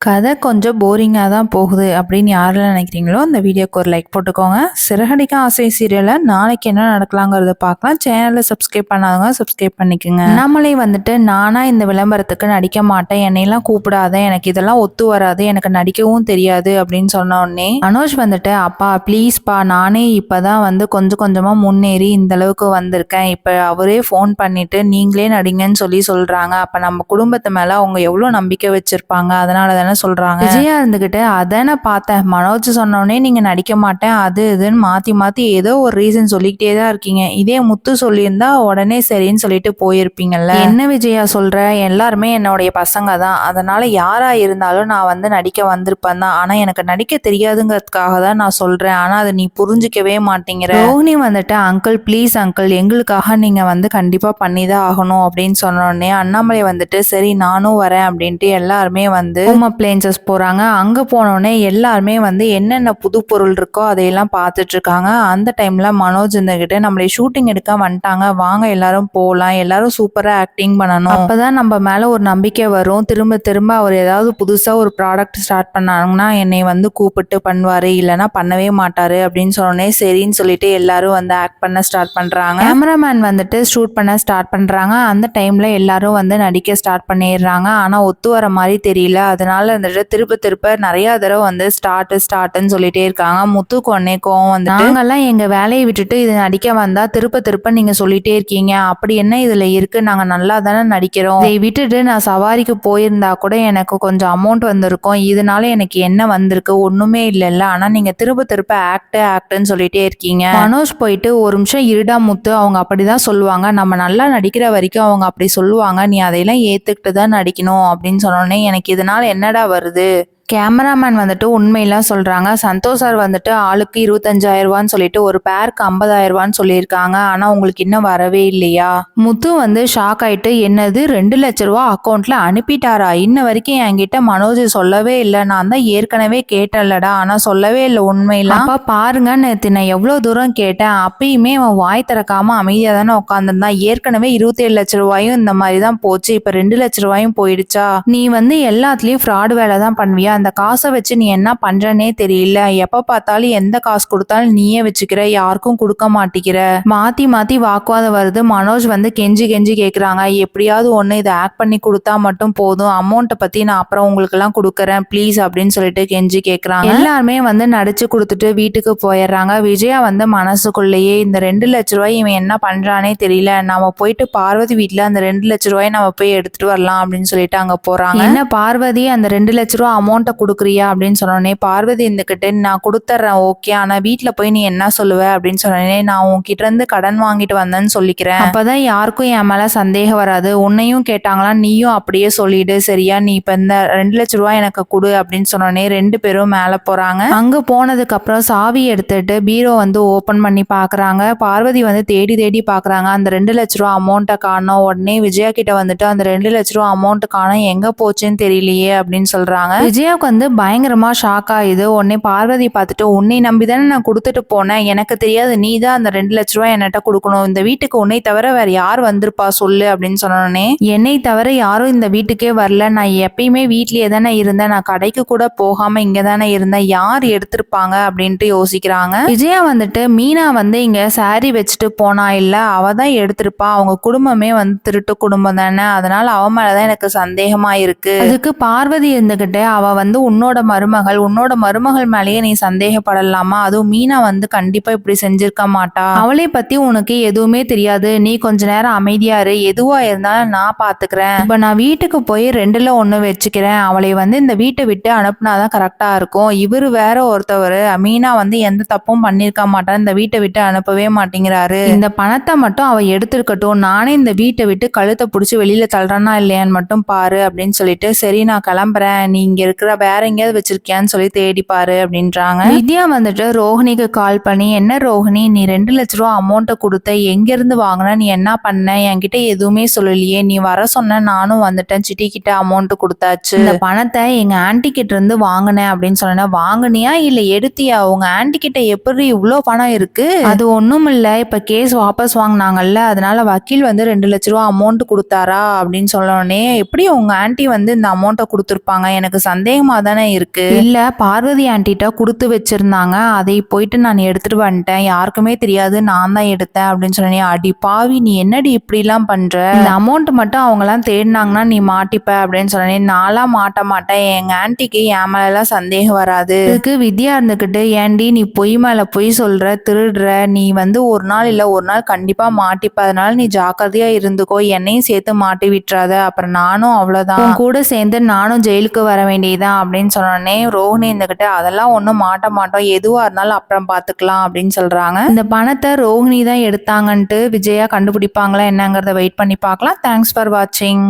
கதை கொஞ்சம் போரிங்காக தான் போகுது அப்படின்னு யாரெல்லாம் நினைக்கிறீங்களோ அந்த வீடியோக்கு ஒரு லைக் போட்டுக்கோங்க. சிறகடிக்க ஆசை சீரியலை நாளைக்கு என்ன நடக்கலாங்கிறத பார்க்கலாம். சேனலை சப்ஸ்கிரைப் பண்ணாதவங்க சப்ஸ்கிரைப் பண்ணிக்கோங்க. நம்மளே வந்துட்டு நானா இந்த விளம்பரத்துக்கு நடிக்க மாட்டேன், என்னையெல்லாம் கூப்பிடாத, எனக்கு இதெல்லாம் ஒத்து வராது, எனக்கு நடிக்கவும் தெரியாது அப்படின்னு சொன்ன உடனே மனோஜ் வந்துட்டு அப்பா ப்ளீஸ்ப்பா, நானே இப்போதான் வந்து கொஞ்சம் கொஞ்சமாக முன்னேறி இந்த அளவுக்கு வந்திருக்கேன், இப்போ அவரே ஃபோன் பண்ணிட்டு நீங்களே நடிங்கன்னு சொல்கிறாங்க. அப்போ நம்ம குடும்பத்து மேலே அவங்க எவ்வளோ நம்பிக்கை வச்சிருப்பாங்க, அதனால தானே சொல்றாங்க. விஜயா இருந்துகிட்டு அதானே பார்த்தேன், மனோஜ் சொன்னோடனே நீங்க நடிக்க மாட்டேன் அது இதுன்னு மாத்தி மாத்தி ஏதோ ஒரு ரீசன் சொல்லிக்கிட்டே தான் இருக்கீங்க. இதே முத்து சொல்லியிருந்தா உடனே சரின்னு சொல்லிட்டு போயிருப்பீங்கல்ல. என்ன விஜயா சொல்ற, எல்லாருமே என்னுடைய பசங்க தான், அதனால யாரா இருந்தாலும் நான் வந்து நடிக்க வந்திருப்பேன் தான். ஆனா எனக்கு நடிக்க தெரியாதுங்கிறதுக்காக தான் நான் சொல்றேன், ஆனா அதை நீ புரிஞ்சிக்கவே மாட்டேங்கிற. ரோஹிணி வந்துட்டு அங்கிள் ப்ளீஸ் அங்கிள், எங்களுக்காக நீங்க வந்து கண்டிப்பா பண்ணிதான் ஆகணும் அப்படின்னு சொன்னோடனே அண்ணாமலை வந்துட்டு சரி நானும் வரேன் அப்படின்ட்டு எல்லாருமே வந்து அப்ளையன்சஸ் போகிறாங்க. அங்கே போனோடனே எல்லாருமே வந்து என்னென்ன புது பொருள் இருக்கோ அதையெல்லாம் பார்த்துட்டு இருக்காங்க. அந்த டைமில் மனோஜ் இருந்துக்கிட்டு நம்மளை ஷூட்டிங் எடுக்க வந்துட்டாங்க, வாங்க எல்லாரும் போகலாம், எல்லாரும் சூப்பராக ஆக்டிங் பண்ணணும், அப்போ தான் நம்ம மேலே ஒரு நம்பிக்கை வரும், திரும்ப திரும்ப அவர் ஏதாவது புதுசாக ஒரு ப்ராடக்ட் ஸ்டார்ட் பண்ணாங்கன்னா என்னை வந்து கூப்பிட்டு பண்ணுவார், இல்லைனா பண்ணவே மாட்டார் அப்படின்னு சொன்னோடனே சரின்னு சொல்லிட்டு எல்லாரும் வந்து ஆக்ட் பண்ண ஸ்டார்ட் பண்ணுறாங்க. கேமராமேன் வந்துட்டு ஷூட் பண்ண ஸ்டார்ட் பண்ணுறாங்க. அந்த டைமில் எல்லாரும் வந்து நடிக்க ஸ்டார்ட் பண்ணிடுறாங்க. ஆனால் ஒத்து வர மாதிரி தெரியல, அதனால வந்துட்டு திருப்ப நிறைய தடவை வந்து ஸ்டார்ட்னு சொல்லிட்டே இருக்காங்க. முத்துக்கு உடனே கோவம் வந்து, நாங்கெல்லாம் எங்க வேலையை விட்டுட்டு இது நடிக்க வந்தா திருப்ப நீங்க சொல்லிட்டே இருக்கீங்க, அப்படி என்ன இதுல இருக்கு, நாங்க நல்லா தானே நடிக்கிறோம், இதை விட்டுட்டு நான் சவாரிக்கு போயிருந்தா கூட எனக்கு கொஞ்சம் அமௌண்ட் வந்திருக்கும், இதனால எனக்கு என்ன வந்திருக்கு, ஒண்ணுமே இல்லைல்ல, ஆனா நீங்க திருப்ப ஆக்ட்னு சொல்லிட்டே இருக்கீங்க. மனோஜ் போயிட்டு ஒரு நிமிஷம் இருடா முத்து, அவங்க அப்படிதான் சொல்லுவாங்க, நம்ம நல்லா நடிக்கிற வரைக்கும் அவங்க அப்படி சொல்லுவாங்க, நீ அதையெல்லாம் ஏத்துக்கிட்டு தான் நடிக்கணும் அப்படின்னு சொன்னோடனே எனக்கு இதனால என்னடா வருது. கேமராமேன் வந்துட்டு உண்மையெல்லாம் சொல்றாங்க. சந்தோஷ் சார் வந்துட்டு ஆளுக்கு 25,000 ரூபான்னு சொல்லிட்டு ஒரு பேருக்கு 50,000 ரூபான்னு சொல்லியிருக்காங்க, ஆனா உங்களுக்கு இன்னும் வரவே இல்லையா. முத்து வந்து ஷாக் ஆயிட்டு என்னது 2 லட்ச ரூபா அக்கௌண்ட்ல அனுப்பிட்டாரா, இன்ன வரைக்கும் என்கிட்ட மனோஜ் சொல்லவே இல்லை, நான் தான் ஏற்கனவே கேட்டேன்லடா, ஆனா சொல்லவே இல்லை உண்மையெல்லாம். அப்பா பாருங்க, நேற்று நான் எவ்வளவு தூரம் கேட்டேன், அப்பயுமே அவன் வாய் திறக்காம அமைதியா தானே உட்காந்துருந்தான், ஏற்கனவே 27 லட்ச ரூபாயும் இந்த மாதிரி தான் போச்சு, இப்ப 2 லட்ச ரூபாயும் போயிடுச்சா, நீ வந்து எல்லாத்துலயும் ஃப்ராடு வேலை தான் பண்ணுவியா, அந்த காசை வச்சு நீ என்ன பண்றனே தெரியல, எப்ப பார்த்தாலும் எந்த காசு கொடுத்தாலும் நீயே வச்சுக்கிற, யாருக்கும் கொடுக்க மாட்டேங்கிற, மாத்தி வாக்குவாதம் வருது. மனோஜ் வந்து கெஞ்சி கேக்குறாங்க, எப்படியாவது ஒண்ணு இதை ஆக்ட் பண்ணி கொடுத்தா மட்டும் போதும், அமௌண்ட்டை பத்தி நான் அப்புறம் உங்களுக்கு எல்லாம் கொடுக்கறேன் ப்ளீஸ் அப்படின்னு சொல்லிட்டு கெஞ்சி கேக்குறாங்க. எல்லாருமே வந்து நடிச்சு கொடுத்துட்டு வீட்டுக்கு போயிடுறாங்க. விஜயா வந்து மனசுக்குள்ளேயே இந்த 2 லட்ச ரூபாய் இவன் என்ன பண்றானே தெரியல, நாம போயிட்டு பார்வதி வீட்டுல அந்த 2 லட்ச ரூபாய் நம்ம போய் எடுத்துட்டு வரலாம் அப்படின்னு சொல்லிட்டு அங்க போறாங்க. என்ன பார்வதி அந்த 2 லட்ச ரூபாய் அமௌண்ட் கொடுக்குறியா அப்படின்னு சொன்னோடனே பார்வதி இருந்துகிட்டு நான் கொடுத்துட்றேன் ஓகே, ஆனா வீட்டுல போய் நீ என்ன சொல்லுவ அப்படின்னு சொன்னோடனே நான் உன்கிட்ட இருந்து கடன் வாங்கிட்டு வந்தேன்னு சொல்லிக்கிறேன், அப்பதான் யாருக்கும் என் மேல சந்தேகம் வராது, உன்னையும் கேட்டாங்களா நீயும் அப்படியே சொல்லிடு சரியா, நீ இப்ப இந்த 2 லட்ச ரூபாய் எனக்கு கொடு அப்படின்னு சொன்னோடனே 2 பேரும் மேல போறாங்க. அங்க போனதுக்கு அப்புறம் சாவி எடுத்துட்டு பீரோ வந்து ஓபன் பண்ணி பாக்குறாங்க. பார்வதி வந்து தேடி பாக்குறாங்க, அந்த 2 லட்ச ரூபா அமௌண்ட்டை காணோம். உடனே விஜயா கிட்ட வந்துட்டு அந்த 2 லட்ச ரூபா அமௌண்ட் காணோம், எங்க போச்சுன்னு தெரியலையே அப்படின்னு சொல்றாங்க. விஜயாவுக்கு வந்து பயங்கரமா ஷாக் ஆகுது. உடனே பார்வதி பார்த்துட்டு உன்னை நம்பிதானே நான் கொடுத்துட்டு போனேன், எனக்கு தெரியாது நீ தான் அந்த 2 லட்ச ரூபாய் என்கிட்ட கொடுக்கணும், இந்த வீட்டுக்கு உன்னை தவிர வேற யார் வந்திருப்பா சொல்லு அப்படின்னு சொன்னோடனே என்னை தவிர யாரும் இந்த வீட்டுக்கே வரல, நான் எப்பயுமே வீட்லயே தானே இருந்தேன், நான் கடைக்கு கூட போகாம இங்க தானே இருந்தேன், யார் எடுத்திருப்பாங்க அப்படின்ட்டு யோசிக்கிறாங்க. விஜயா வந்துட்டு மீனா வந்து இங்க சாரி வச்சுட்டு போனா இல்ல, அவ தான் எடுத்திருப்பா, அவங்க குடும்பமே வந்து திருட்டு குடும்பம் தானே, அதனால அவ மேலதான் எனக்கு சந்தேகமா இருக்கு. அதுக்கு பார்வதி இருந்துகிட்டு அவ வந்து உன்னோட மருமகள் மேலேயே நீ சந்தேகப்படலாமா, அதுவும் மீனா வந்து கண்டிப்பா இப்படி செஞ்சிருக்க மாட்டா, அவளை பத்தி உனக்கு எதுவுமே தெரியாது, நீ கொஞ்ச நேரம் அமைதியா இரு, எதுவா இருந்தாலும் நான் பாத்துக்கிறேன், இப்ப நான் வீட்டுக்கு போய் 2ல 1 வச்சுக்கிறேன், அவளை வந்து இந்த வீட்டை விட்டு அனுப்புனாதான் கரெக்டா இருக்கும், இவரு வேற ஒருத்தவர், மீனா வந்து எந்த தப்பும் பண்ணிருக்க மாட்டான், இந்த வீட்டை விட்டு அனுப்பவே மாட்டேங்கிறாரு, இந்த பணத்தை மட்டும் அவ எடுத்துருக்கட்டும், நானே இந்த வீட்டை விட்டு கழுத்தை பிடிச்சி வெளியில தள்ளுறானா இல்லையான்னு மட்டும் பாரு அப்படின்னு சொல்லிட்டு சரி நான் கிளம்புறேன், நீ இங்க இருக்கிற வேற எங்கேயாவது வச்சிருக்கியான்னு சொல்லி தேடிப்பாரு அப்படின்றாங்க. வித்யா வந்துட்டு ரோஹிணிக்கு கால் பண்ணி என்ன ரோஹிணி நீ 2 லட்ச ரூபா அமௌண்ட்டை கொடுத்த, எங்க இருந்து வாங்கின, நீ என்ன பண்ண, என்கிட்ட எதுவுமே சொல்லலையே, நீ வர சொன்ன நானும் வந்துட்டேன், சிட்டி கிட்ட அமௌண்ட் கொடுத்தாச்சு, இந்த பணத்தை எங்க ஆன்டி கிட்ட இருந்து வாங்கினேன் அப்படின்னு சொன்னேன், வாங்கினியா இல்ல எடுத்தியா, உங்க ஆன்டி கிட்ட எப்படி இவ்வளோ பணம் இருக்கு, அது ஒண்ணும் இல்ல, இப்ப கேஸ் வாபஸ் வாங்கினாங்கல்ல, அதனால வக்கீல் வந்து 2 லட்ச ரூபா அமௌண்ட் கொடுத்தாரா அப்படின்னு சொன்னோடனே எப்படி உங்க ஆன்டி வந்து இந்த அமௌண்ட்டை கொடுத்துருப்பாங்க, எனக்கு சந்தேகமா சந்தேகமா தானே இருக்கு. இல்ல பார்வதி ஆண்டிட்ட கொடுத்து வச்சிருந்தாங்க, அதை போயிட்டு நான் எடுத்துட்டு வந்துட்டேன், யாருக்குமே தெரியாது நான் தான் எடுத்தேன் அப்படின்னு சொன்னேன். அடி பாவி, நீ என்னடி இப்படிலாம் பண்ற, இந்த அமௌண்ட் மட்டும் அவங்கலாம் தேடினாங்கன்னா நீ மாட்டிப்ப அப்படின்னு சொன்னேன். நான்லாம் மாட்ட மாட்டேன், எங்க ஆன்ட்டிக்கு என் மேலாம் சந்தேகம் வராது. இதுக்கு வித்யா இருந்துக்கிட்டு, ஏண்டி நீ பொய் மேல பொய் சொல்ற, திருடுற, நீ ஒரு நாள் இல்ல ஒரு நாள் கண்டிப்பா மாட்டிப்ப, அதனால நீ ஜாக்கிரதையா இருந்துக்கோ, என்னையும் சேர்த்து மாட்டி விட்டுறாத, அப்புறம் நானும் அவ்வளவுதான், உன் கூட சேர்ந்து நானும் ஜெயிலுக்கு வர வேண்டியதுதான் அப்படின்னு சொன்னோடனே ரோஹிணி இருந்துகிட்டு, அதெல்லாம் ஒன்றும் மாட்ட மாட்டோம், எதுவா இருந்தாலும் அப்புறம் பார்த்துக்கலாம் அப்படின்னு சொல்றாங்க. இந்த பணத்தை ரோஹிணி தான் எடுத்தாங்கன்ட்டு விஜயா கண்டுபிடிப்பாங்களா என்னங்கிறத வெயிட் பண்ணி பார்க்கலாம். தேங்க்ஸ் ஃபார் வாட்சிங்.